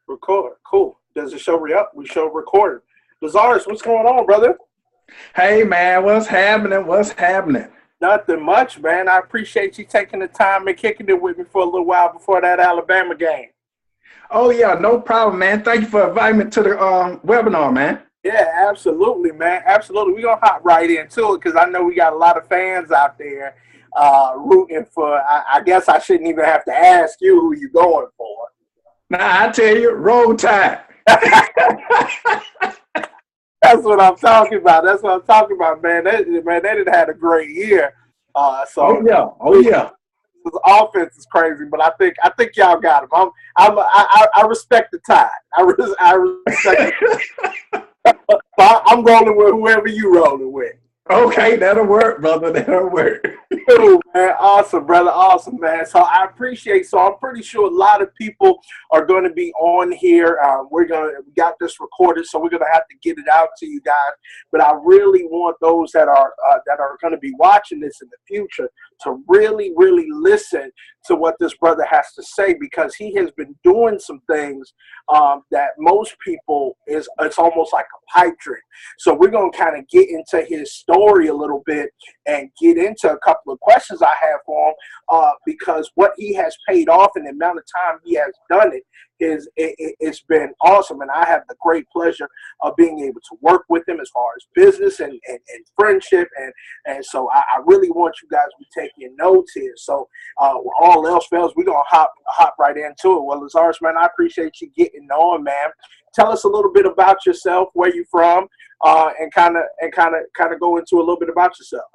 Record. Cool. Does it show re-up? We show recorded. Lazarus, what's going on, brother? Hey man, what's happening? What's happening? Nothing much, man. I appreciate you taking the time and kicking it with me for a little while before that Alabama game. Oh yeah, no problem, man. Thank you for inviting me to the webinar, man. Yeah, absolutely, man. Absolutely. We're going to hop right into it because I know we got a lot of fans out there rooting for, I guess I shouldn't even have to ask you who you're going for. Nah, I tell you, roll tide. That's what I'm talking about. That's what I'm talking about, man. They didn't had a great year. Oh yeah, oh yeah. His offense is crazy, but I think y'all got him. I respect the Tide. I respect. I'm rolling with whoever you rolling with. Okay, that'll work, brother. That'll work. Cool, man. Awesome, brother. Awesome, man. So I appreciate. So I'm pretty sure a lot of people are going to be on here. We got this recorded, so we're gonna have to get it out to you guys. But I really want those that are going to be watching this in the future to really, really listen to what this brother has to say, because he has been doing some things that most people it's almost like a pipe dream. So we're going to kind of get into his story a little bit and get into a couple of questions I have for him, because what he has paid off and the amount of time he has done it's been awesome. And I have the great pleasure of being able to work with him as far as business and friendship. And so I really want you guys to be taking notes here. So with all else fails, we're going to hop right into it. Well, Lazarus, man, I appreciate you getting on, man. Tell us a little bit about yourself, where you from, and kind of go into a little bit about yourself.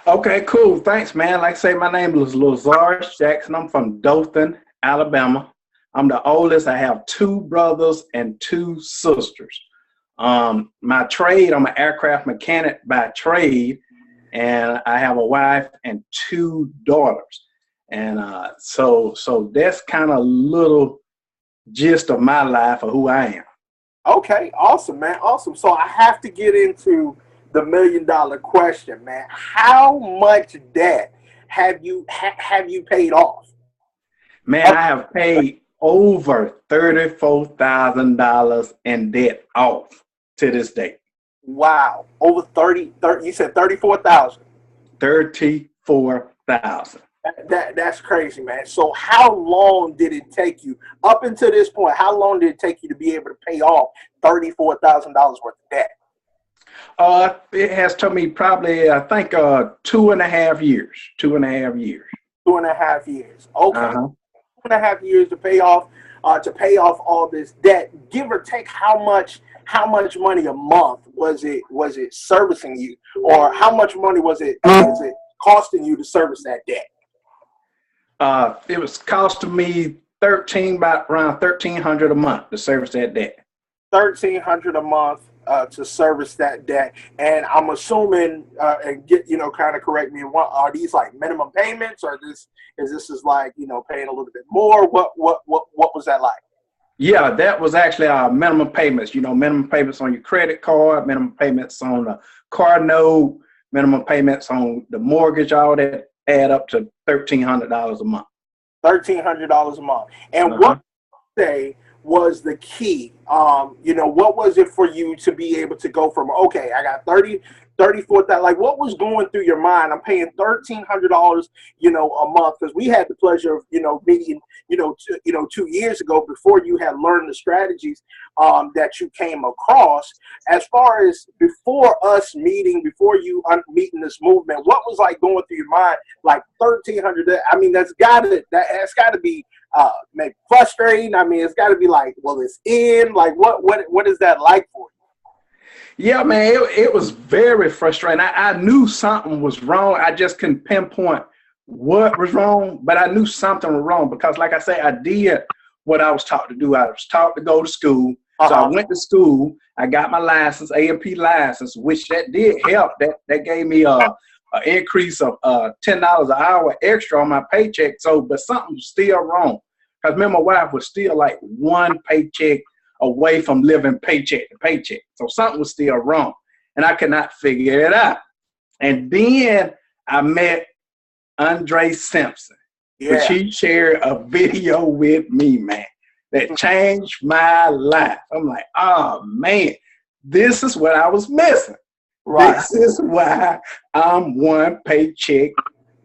Okay, cool. Thanks, man. Like I say, my name is Lazarus Jackson. I'm from Dothan, Alabama. I'm the oldest. I have two brothers and two sisters. My trade, I'm an aircraft mechanic by trade, and I have a wife and two daughters. And so that's kind of a little gist of my life, of who I am. Okay, awesome, man. Awesome. So I have to get into the $1 million question, man. How much debt have you paid off? Man, I have paid over $34,000 in debt off to this day. Wow. Over 30 you said 34,000. 34,000. That's crazy, man. So how long did it take you up until this point? How long did it take you to be able to pay off $34,000 worth of debt? It has took me probably, I think, 2.5 years. 2.5 years. 2.5 years. Okay. Uh-huh. 2.5 years to pay off all this debt. Give or take, how much money a month was it servicing you, or how much money was it costing you to service that debt? It was costing me about around $1,300 a month to service that debt. $1,300 a month to service that debt, and I'm assuming and get kind of correct me. Are these like minimum payments, or is this like paying a little bit more? What was that like? Yeah, that was actually our minimum payments. Minimum payments on your credit card, minimum payments on the car note, minimum payments on the mortgage. All that add up to $1,300 a month. $1,300 a month. And what say was the key? What was it for you to be able to go from, okay, I got 34,000, like what was going through your mind? I'm paying $1,300, a month, because we had the pleasure of, meeting, 2 years ago before you had learned the strategies that you came across. As far as before us meeting, before you meeting this movement, what was like going through your mind? Like 1,300, I mean, that's gotta be maybe frustrating. I mean, it's gotta be like, well, it's in, like what is that like for you? Yeah, man, it was very frustrating. I knew something was wrong. I just couldn't pinpoint what was wrong, but I knew something was wrong because, like I say, I did what I was taught to do. I was taught to go to school. So I went to school. I got my license, A&P license, which that did help. That gave me an increase of $10 an hour extra on my paycheck. But something was still wrong. Because me and my wife was still like one paycheck away from living paycheck to paycheck. So something was still wrong. And I could not figure it out. And then I met Andre Simpson, which he shared a video with me, man. that changed my life. I'm like, oh man, this is what I was missing. Right. This is why I'm one paycheck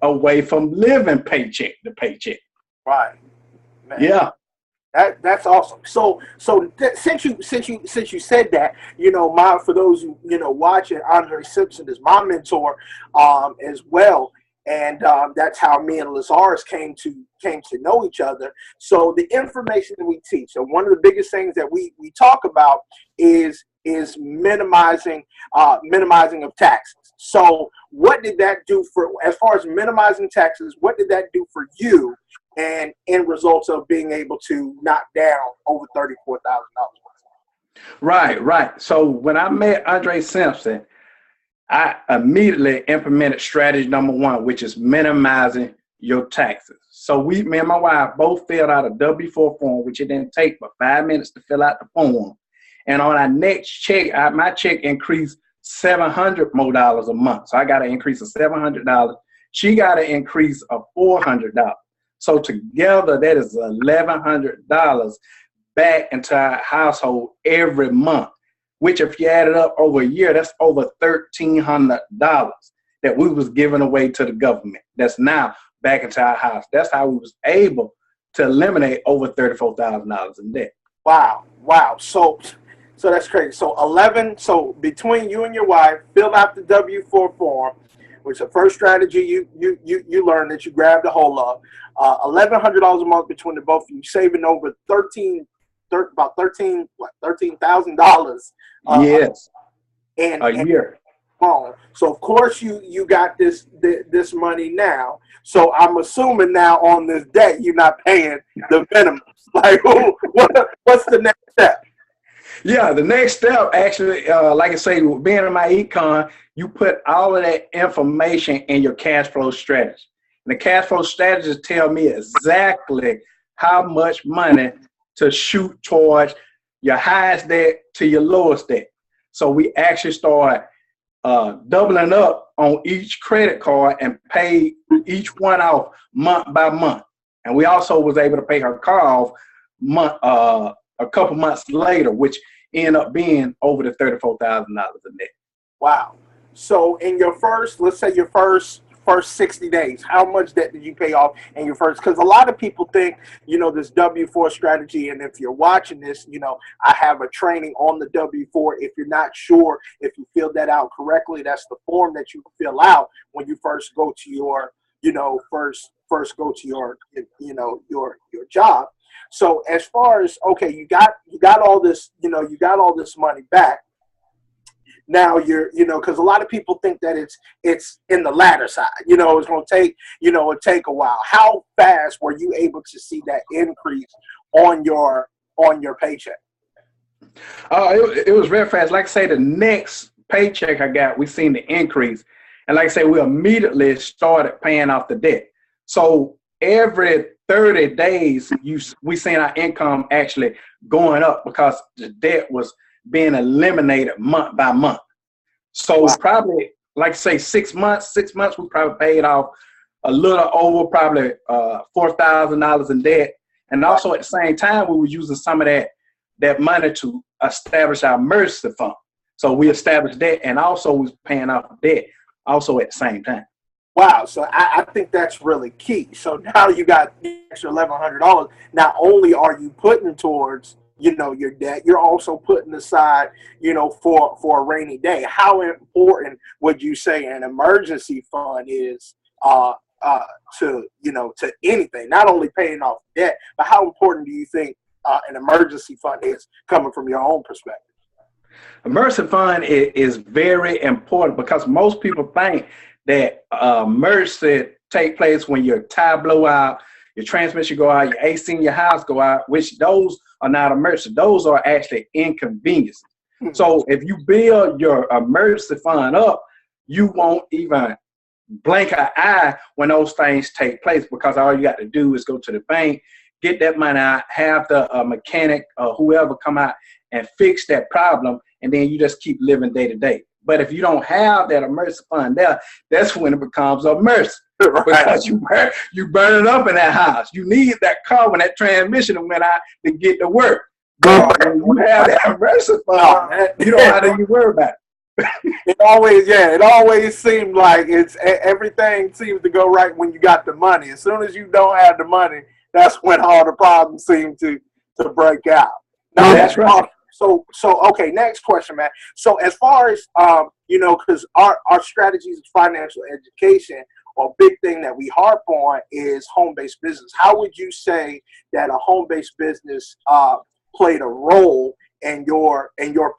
away from living paycheck to paycheck. Right. Man. Yeah. That's awesome. So since you said that, for those who watching, Andre Simpson is my mentor as well, and that's how me and Lazarus came to know each other. So the information that we teach, and one of the biggest things that we talk about is minimizing of taxes. So what did that do for, as far as minimizing taxes, what did that do for you, and in results of being able to knock down over $34,000? Right. So when I met Andre Simpson, I immediately implemented strategy number one, which is minimizing your taxes. So me and my wife both filled out a W-4 form, which it didn't take but 5 minutes to fill out the form. And on our next check, my check increased $700 more a month. So I got an increase of $700. She got an increase of $400. So together, that is $1,100 back into our household every month, which if you add it up over a year, that's over $1,300 that we was giving away to the government. That's now back into our house. That's how we was able to eliminate over $34,000 in debt. Wow. So that's crazy. So between you and your wife, fill out the W-4 form, which is the first strategy you learned that you grabbed a hold of. $1,100 a month between the both of you, saving over $13,000. Yes, And a year. So of course you got this money now. So I'm assuming now on this debt you're not paying the minimum. Like, what's the next step? Yeah, the next step actually, like I say, being in my econ, you put all of that information in your cash flow strategy. And the cash flow strategies tell me exactly how much money to shoot towards your highest debt to your lowest debt. So we actually start doubling up on each credit card and pay each one off month by month. And we also was able to pay her car off a couple months later, which ended up being over the $34,000 in debt. Wow. So in your first, let's say your first 60 days, how much debt did you pay off in your first? Because a lot of people think, this W-4 strategy, and if you're watching this, I have a training on the W-4. If you're not sure if you filled that out correctly, that's the form that you fill out when you first go to your, first go to your job. So as far as, okay, you got all this, you got all this money back. Now because a lot of people think that it's in the latter side, it's going to take, it'll take a while. How fast were you able to see that increase on your paycheck? It was very fast. Like I say, the next paycheck I got, we seen the increase. And like I say, we immediately started paying off the debt. So every 30 days, we seen our income actually going up because the debt was being eliminated month by month. So probably, like say 6 months, we probably paid off a little over probably $4,000 in debt. And also at the same time, we were using some of that money to establish our emergency fund. So we established that and also was paying off debt also at the same time. Wow. So I think that's really key. So now you got the extra $1,100. Not only are you putting towards, your debt, you're also putting aside, for a rainy day. How important would you say an emergency fund is to anything, not only paying off debt, but how important do you think an emergency fund is coming from your own perspective? Emergency fund is very important because most people think that emergency take place when your tire blow out, your transmission go out, your AC in your house go out, which those are not emergency. Those are actually inconveniences. Mm-hmm. So if you build your emergency fund up, you won't even blink an eye when those things take place because all you got to do is go to the bank, get that money out, have the mechanic or whoever come out and fix that problem, and then you just keep living day to day. But if you don't have that emergency fund there, that's when it becomes an emergency. Right. because you burn it up in that house. You need that car when that transmission went out to get to work. But when you have that emergency fund, you don't have to worry about it. It always seemed like everything seems to go right when you got the money. As soon as you don't have the money, that's when all the problems seem to break out. Now, That's right. So okay, next question, man. So as far as because our strategies of financial education, a big thing that we harp on is home-based business. How would you say that a home-based business played a role in your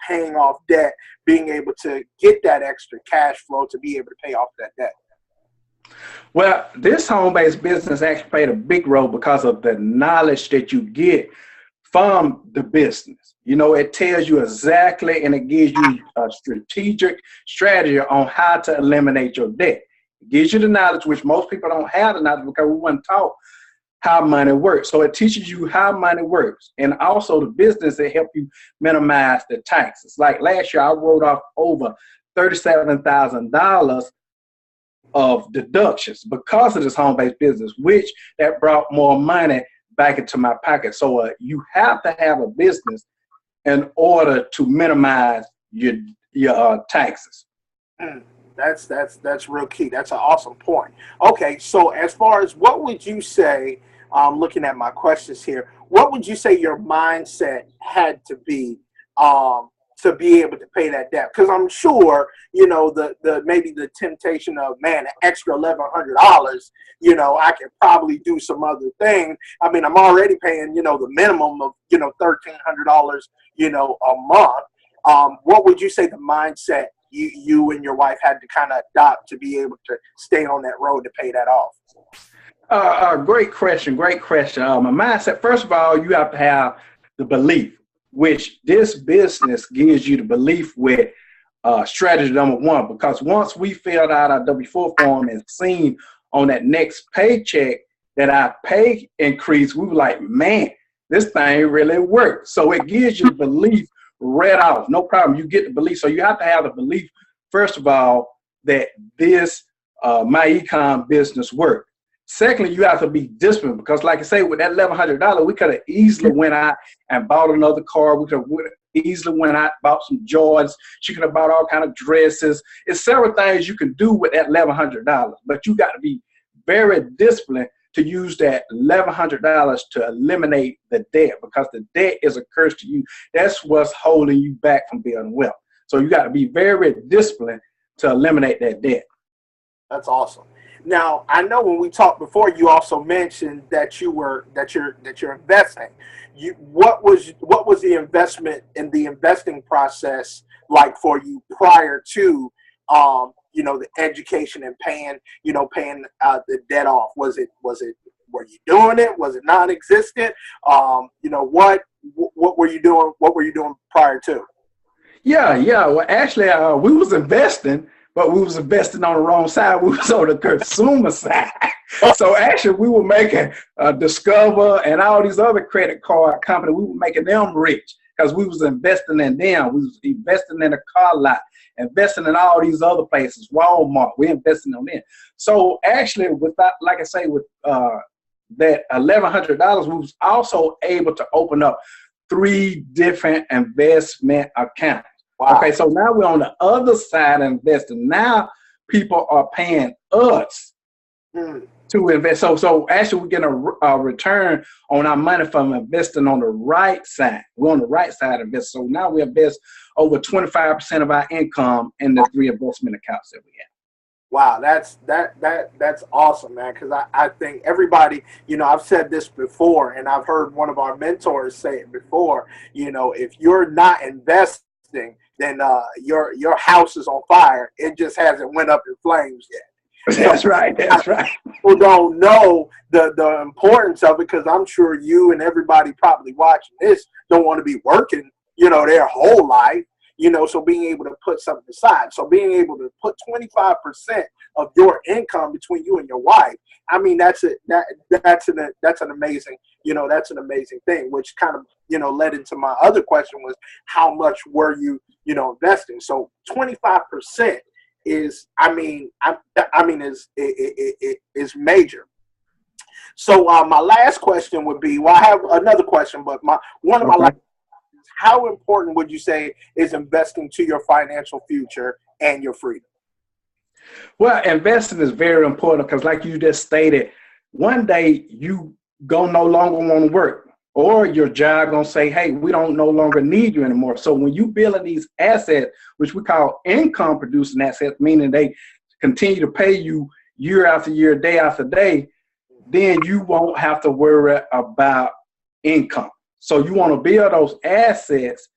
paying off debt, being able to get that extra cash flow to be able to pay off that debt? Well, this home-based business actually played a big role because of the knowledge that you get from the business. It tells you exactly, and it gives you a strategic strategy on how to eliminate your debt. It gives you the knowledge, which most people don't have the knowledge because we weren't taught how money works. So it teaches you how money works. And also the business that help you minimize the taxes. Like last year, I wrote off over $37,000 of deductions because of this home-based business, which that brought more money back into my pocket. So you have to have a business in order to minimize your taxes. That's real key. That's an awesome point. Okay, so as far as what would you say, looking at my questions here, what would you say your mindset had to be able to pay that debt? Because I'm sure, the maybe the temptation of, man, an extra $1,100, I could probably do some other thing. I mean, I'm already paying, the minimum of, $1,300, a month. What would you say the mindset you and your wife had to kind of adopt to be able to stay on that road to pay that off? Great question. My mindset, first of all, you have to have the belief, which this business gives you the belief with strategy number one, because once we filled out our W-4 form and seen on that next paycheck that our pay increase, we were like, man, this thing really worked. So it gives you the belief right off. No problem. You get the belief. So you have to have the belief, first of all, that this my econ business worked. Secondly, you have to be disciplined because, like I say, with that $1,100, we could have easily went out and bought another car. We could have easily went out, bought some Jordans. She could have bought all kind of dresses. It's several things you can do with that $1,100, but you got to be very disciplined to use that $1,100 to eliminate the debt, because the debt is a curse to you. That's what's holding you back from building wealth. So you got to be very disciplined to eliminate that debt. That's awesome. Now, I know when we talked before, you also mentioned that you're investing. What was the investment in the investing process like for you prior to the education and paying the debt off? Were you doing it? Was it non-existent? What were you doing? What were you doing prior to? Yeah. Well, actually, we was investing, but we was investing on the wrong side. We was on the consumer side. So actually, we were making Discover and all these other credit card companies. We were making them rich because we was investing in them. We was investing in a car lot, investing in all these other places, Walmart. We investing on them. So actually, with that, like I say, with that $1,100, we was also able to open up 3 different investment accounts. Wow. Okay, so now we're on the other side of investing. Now people are paying us to invest. So actually we're getting a return on our money from investing on the right side. We're on the right side of this. So now we invest over 25% of our income in the 3 investment accounts that we have. Wow, that's awesome, man. Because I think everybody, I've said this before, and I've heard one of our mentors say it before. If you're not investing, then your house is on fire. It just hasn't went up in flames yet. That's right. People don't know the importance of it, because I'm sure you and everybody probably watching this don't want to be working, their whole life. So being able to put something aside, so being able to put 25% of your income between you and your wife, I mean, that's an amazing, that's an amazing thing, which kind of, led into my other question was, how much were you, investing? So 25% is, is major. So my last question would be, well, I have another question, but one of my last, how important would you say is investing to your financial future and your freedom? Well, investing is very important because, like you just stated, one day you gonna no longer want to work, or your job gonna say, "Hey, we don't no longer need you anymore." So when you building these assets, which we call income producing assets, meaning they continue to pay you year after year, day after day, then you won't have to worry about income. So you want to build those assets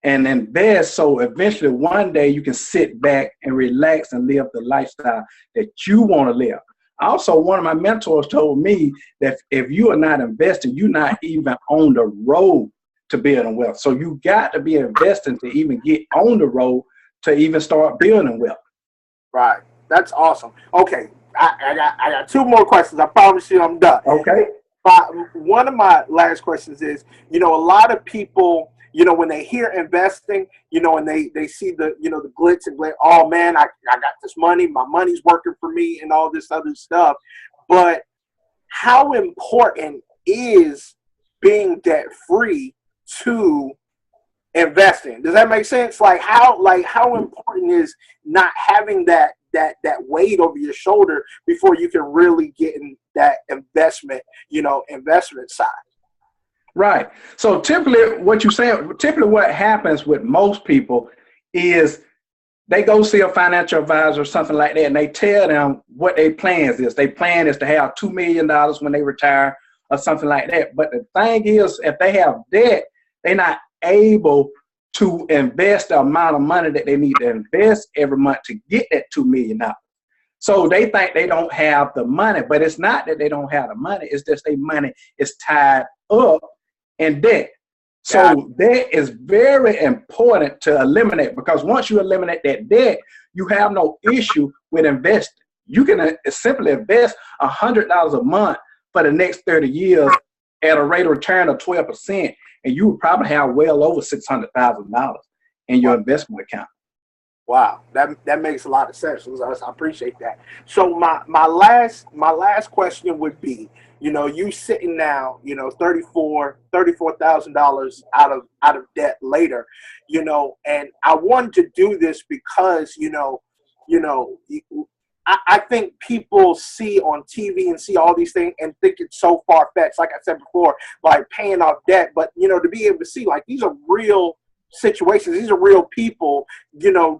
and invest, so eventually one day you can sit back and relax and live the lifestyle that you want to live. Also, one of my mentors told me that if you are not investing, you're not even on the road to building wealth. So you got to be investing to even get on the road to even start building wealth. Right. That's awesome. Okay. I got two more questions. I promise you I'm done. Okay. One of my last questions is, a lot of people, when they hear investing, and they see the, the glitz and glitz, oh man, I got this money, my money's working for me and all this other stuff. But how important is being debt free to investing? Does that make sense? How important is not having that weight over your shoulder before you can really get in that investment side? Right. So typically what what happens with most people is they go see a financial advisor or something like that, and they tell them what their plans is. Their plan is to have $2 million when they retire or something like that. But the thing is, if they have debt, they're not able to invest the amount of money that they need to invest every month to get that $2 million. So they think they don't have the money, but it's not that they don't have the money. It's just their money is tied up in debt. So debt is very important to eliminate, because once you eliminate that debt, you have no issue with investing. You can simply invest $100 a month for the next 30 years at a rate of return of 12%, and you would probably have well over $600,000 in your investment account. Wow, that makes a lot of sense. I appreciate that. So my last question would be, you sitting now, $34,000 out of debt later, and I wanted to do this because, I think people see on TV and see all these things and think it's so far-fetched, like I said before, like paying off debt. But, to be able to see, like, these are real situations. These are real people,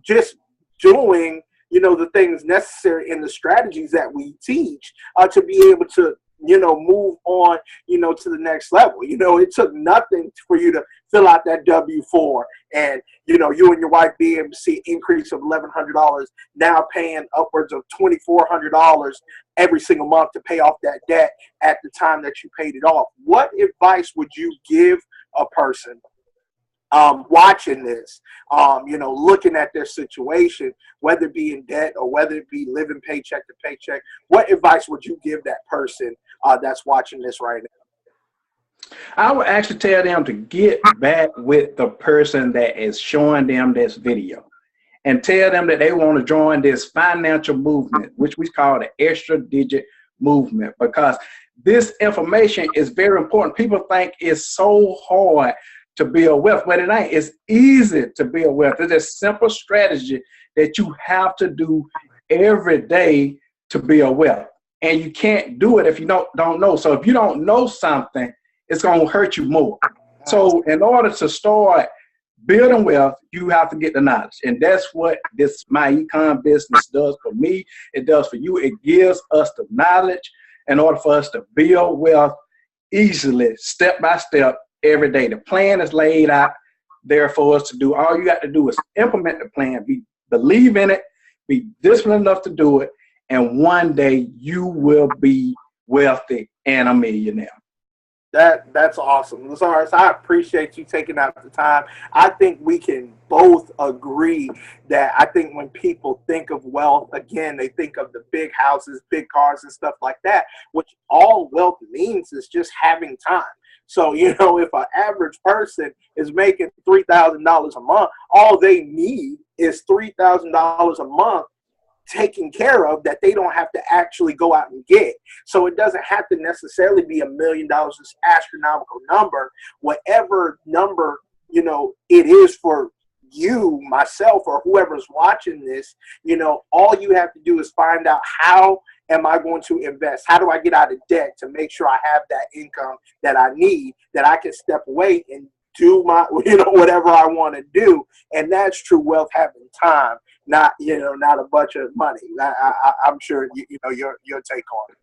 just doing, the things necessary in the strategies that we teach to be able to, move on, to the next level. It took nothing for you to fill out that W-4 and, you and your wife be able to see increase of $1,100, now paying upwards of $2,400 every single month to pay off that debt at the time that you paid it off. What advice would you give a person watching this, looking at their situation, whether it be in debt or whether it be living paycheck to paycheck? What advice would you give that person that's watching this right now? I would actually tell them to get back with the person that is showing them this video and tell them that they want to join this financial movement, which we call the extra digit movement, because this information is very important. People think it's so hard to build wealth, but it ain't. It's easy to build wealth. It's a simple strategy that you have to do every day to build wealth. And you can't do it if you don't know. So if you don't know something, it's going to hurt you more. So in order to start building wealth, you have to get the knowledge. And that's what this My Econ business does for me. It does for you. It gives us the knowledge in order for us to build wealth easily, step by step, every day. The plan is laid out there for us to do. All you got to do is implement the plan, believe in it, be disciplined enough to do it, and one day you will be wealthy and a millionaire. That's awesome. Lazarus, I appreciate you taking out the time. I think we can both agree that I think when people think of wealth, again, they think of the big houses, big cars, and stuff like that, which all wealth means is just having time. So, if an average person is making $3,000 a month, all they need is $3,000 a month taken care of that they don't have to actually go out and get. So it doesn't have to necessarily be $1 million, this astronomical number. Whatever number, you know, it is for you, myself, or whoever's watching this, you know, all you have to do is find out, how am I going to invest? How do I get out of debt to make sure I have that income that I need, that I can step away and do my, you know, whatever I want to do. And that's true wealth, having time, not, you know, not a bunch of money. I'm sure, you know, your take on it.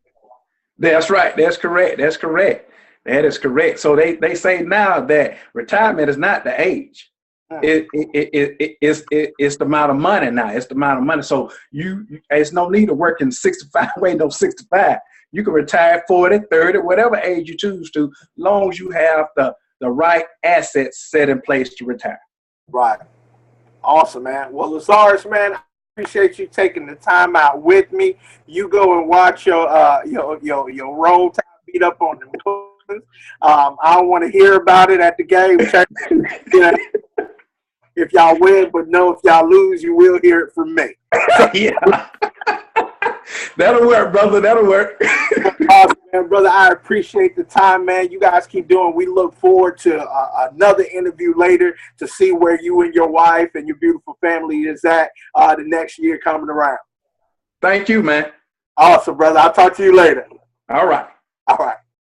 That's right. That's correct. That's correct. That is correct. So they say now that retirement is not the age. It's the amount of money now. It's the amount of money. So there's no need of working 65, wait, no 65. You can retire 40, 30, whatever age you choose to, long as you have the right assets set in place to retire. Right. Awesome, man. Well, Lazarus, man, I appreciate you taking the time out with me. You go and watch your Roll Tide beat up on them Twins. I don't want to hear about it at the game. If y'all win, but no, if y'all lose, you will hear it from me. Yeah. That'll work, brother. That'll work. Awesome, man, brother. I appreciate the time, man. You guys keep doing. We look forward to another interview later to see where you and your wife and your beautiful family is at the next year coming around. Thank you, man. Awesome, brother. I'll talk to you later. All right. All right.